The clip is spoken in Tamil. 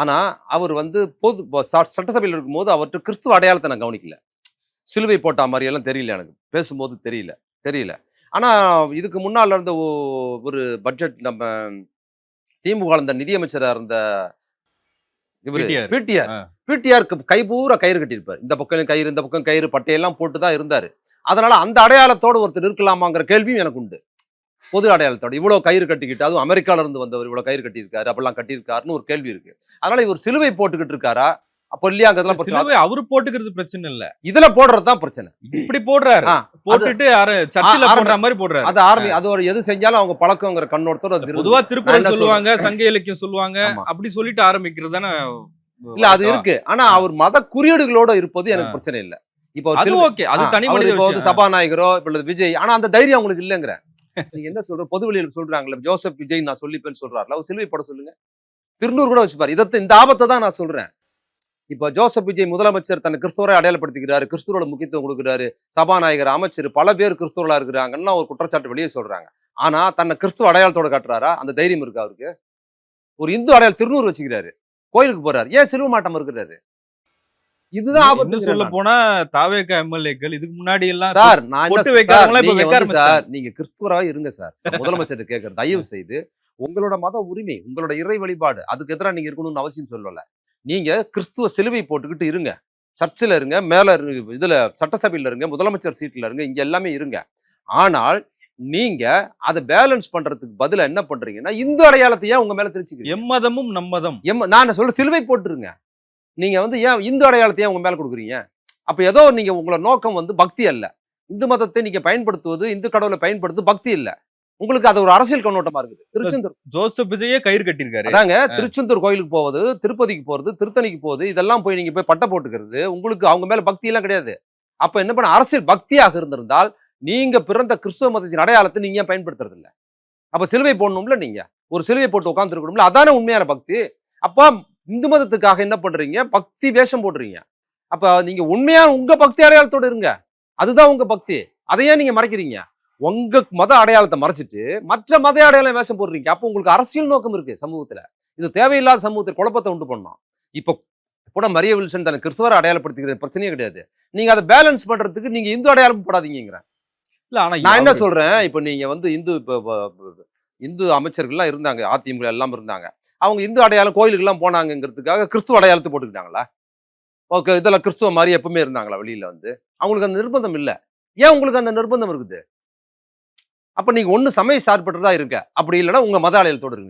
ஆனா அவர் வந்து சட்டசபையில் இருக்கும்போது அவர்கிட்ட கிறிஸ்துவ அடையாளத்தை நான் கவனிக்கல. சிலுவை போட்டா மாதிரி எல்லாம் தெரியல எனக்கு. பேசும்போது தெரியல தெரியல. ஆனா இதுக்கு முன்னால இருந்த ஒரு பட்ஜெட் நம்ம திமுக இந்த நிதியமைச்சரா இருந்த இவரு பிடிஆர். பிடிஆர். பிடிஆருக்கு கை பூரா கயிறு கட்டியிருப்பாரு. இந்த பக்கம் கயிறு, இந்த பக்கம் கயிறு, பட்டையெல்லாம் போட்டு தான் இருந்தாரு. அதனால அந்த அடையாளத்தோடு ஒருத்தர் இருக்கலாமாங்கிற கேள்வியும் எனக்கு உண்டு. பொது அடையாளத்தோட இவ்வளவு கயிறு கட்டிக்கிட்டு, அதுவும் அமெரிக்கால இருந்து வந்தவர் இவ்வளவு கயிறு கட்டியிருக்காரு, அப்படிலாம் கட்டியிருக்காருன்னு ஒரு கேள்வி இருக்கு. அதனால இவர் சிலுவை போட்டுக்கிட்டு இருக்காரா? அப்ப இல்லையாங்கிறதெல்லாம் பிரச்சனை. சிலுவை அவரு போட்டுக்கிறது பிரச்சனை இல்ல. இதுல போடுறது தான் பிரச்சனை. இப்படி போடுறாரு. போட்டுட்டு சர்ச்சில் போடுற மாதிரி போடுறாரு. அது ஒரு எது செஞ்சாலும் அவங்க பழக்கங்கிற கண்ணோட்டத்தோட பொதுவா திருக்குறள் சொல்லுவாங்க, சங்க இலக்கியம் சொல்லுவாங்க, அப்படி சொல்லிட்டு ஆரம்பிக்கிறது தானே. இல்ல அது இருக்கு. ஆனா அவர் மத குறியீடுகளோட இருப்பது எனக்கு பிரச்சனை இல்ல. இப்போ அது ஓகே, அது தனி மனித விஷயம். சபாநாயகரோ இப்ப விஜய், ஆனா அந்த தைரியம் அவங்களுக்கு இல்லங்கிற. நீங்க என்ன சொல்ற, பொதுவெளியில் சொல்றாங்கல்ல, ஜோசப் விஜய் நான் சொல்லிப்பேன்னு சொல்றாருல, அவர் சிலுவை போட சொல்லுங்க. திருநூறு கூட வச்சுப்பாரு. இந்த ஆபத்தை தான் நான் சொல்றேன். இப்போ ஜோசப் விஜய் முதலமைச்சர் தன்னை கிறிஸ்துவரை அடையாளப்படுத்திக்கிறாரு, கிறிஸ்துவோட முக்கியத்துவம் கொடுக்குறாரு, சபாநாயகர், அமைச்சர் பல பேர் கிறிஸ்துவர்களா இருக்கிறாங்கன்னா ஒரு குற்றச்சாட்டு வெளியே சொல்றாங்க. ஆனா தன்னை கிறிஸ்துவ அடையாளத்தோட காட்டுறாரா? அந்த தைரியம் இருக்கு அவருக்கு? ஒரு இந்து அடையாளம் திருநூறு வச்சுக்கிறாரு, கோயிலுக்கு போறாரு, ஏன் சிலுவ மாட்டம் இருக்கிறாரு? இதுதான் ஆபத்து. சொல்ல போனா தாவேக எம்எல்ஏக்கள் இதுக்கு முன்னாடி எல்லாம் சார், நான் பொட்டு வைக்காதவங்களா இப்ப வைக்க சார், நீங்க கிறிஸ்துவராக இருங்க சார். முதலமைச்சர் கேட்கற தயவு செய்து உங்களோட மத உரிமை, உங்களோட இறை வழிபாடு, அதுக்கு எதிராக நீங்க இருக்கணும்னு அவசியம் சொல்லல. நீங்க கிறிஸ்துவ சிலுவை போட்டுக்கிட்டு இருங்க, சர்ச்சில் இருங்க, மேல இதுல சட்டசபையில இருங்க, முதலமைச்சர் சீட்ல இருங்க, இங்க எல்லாமே இருங்க. ஆனால் நீங்க அதை பேலன்ஸ் பண்றதுக்கு பதிலா என்ன பண்றீங்கன்னா, இந்து அடையாளத்தை ஏன் உங்க மேல திரிச்சுக்கிறீங்க? எம்மதமும் நம்மதம். நான் சொல்ற சிலுவை போட்டுருங்க. நீங்க வந்து ஏன் இந்து அடையாளத்தை உங்க மேல கொடுக்குறீங்க? அப்ப ஏதோ நீங்க உங்களோட நோக்கம் வந்து பக்தி அல்ல. இந்து மதத்தை நீங்க பயன்படுத்துவது, இந்து கடவுளை பயன்படுத்துவது பக்தி இல்ல. உங்களுக்கு அது ஒரு அரசியல் கண்ணோட்டமா இருக்குது. திருச்செந்தூர் ஜோசப் விஜயே கயிறு கட்டியிருக்காரு. அதாங்க, திருச்செந்தூர் கோயிலுக்கு போவது, திருப்பதிக்கு போறது, திருத்தணிக்கு போகுது, இதெல்லாம் போய் நீங்க போய் பட்டை போட்டுக்கிறது, உங்களுக்கு அவங்க மேல பக்தி எல்லாம் கிடையாது. அப்ப என்ன பண்ண, அரசியல் பக்தியாக இருந்திருந்தால் நீங்க பிறந்த கிறிஸ்துவ மதத்தின் அடையாளத்தை நீங்க ஏன் பயன்படுத்துறது இல்ல? அப்ப சிலுவை போடணும்ல, நீங்க ஒரு சிலுவை போட்டு உட்கார்ந்து இருக்கணும்ல, அதானே உண்மையான பக்தி. அப்ப இந்து மதத்துக்காக என்ன பண்றீங்க? பக்தி வேஷம் போடுறீங்க. அப்ப நீங்க உண்மையா உங்க பக்தி அடையாளத்தோட இருங்க, அதுதான் உங்க பக்தி. அதையே நீங்க மறைக்கிறீங்க. உங்க மத அடையாளத்தை மறைச்சிட்டு மற்ற மத அடையாளம் வேஷம் போடுறீங்க. அப்போ உங்களுக்கு அரசியல் நோக்கம் இருக்கு சமூகத்துல. இது தேவையில்லாத சமூகத்தில் குழப்பத்தை உண்டு பண்ணோம். இப்போ கூட மரிய வில்சன் தன்னை கிறிஸ்துவரை அடையாளப்படுத்திக்கிறது பிரச்சனையே கிடையாது. நீங்க அதை பேலன்ஸ் பண்றதுக்கு நீங்க இந்து அடையாளம் போடாதீங்கிறேன். இல்ல, ஆனா நான் என்ன சொல்றேன், இப்போ நீங்க வந்து இந்து அமைச்சர்கள்லாம் இருந்தாங்க, அதிமுக எல்லாம் இருந்தாங்க. அவங்க இந்து அடையாளம் கோயிலுக்கு எல்லாம் போனாங்கிறதுக்காக கிறிஸ்துவ அடையாளத்தை போட்டுக்கிட்டாங்களா? ஓகே, இதெல்லாம் கிறிஸ்துவ மாதிரி எப்பவுமே இருந்தாங்களா வெளியில வந்து? அவங்களுக்கு அந்த நிர்பந்தம் இல்ல. ஏன் உங்களுக்கு அந்த நிர்பந்தம் இருக்குது? அப்ப நீங்க ஒண்ணு சமய சார்பற்றதா இருக்க, அப்படி இல்லைன்னா உங்க மத அடையாளத்தோடு இருங்க.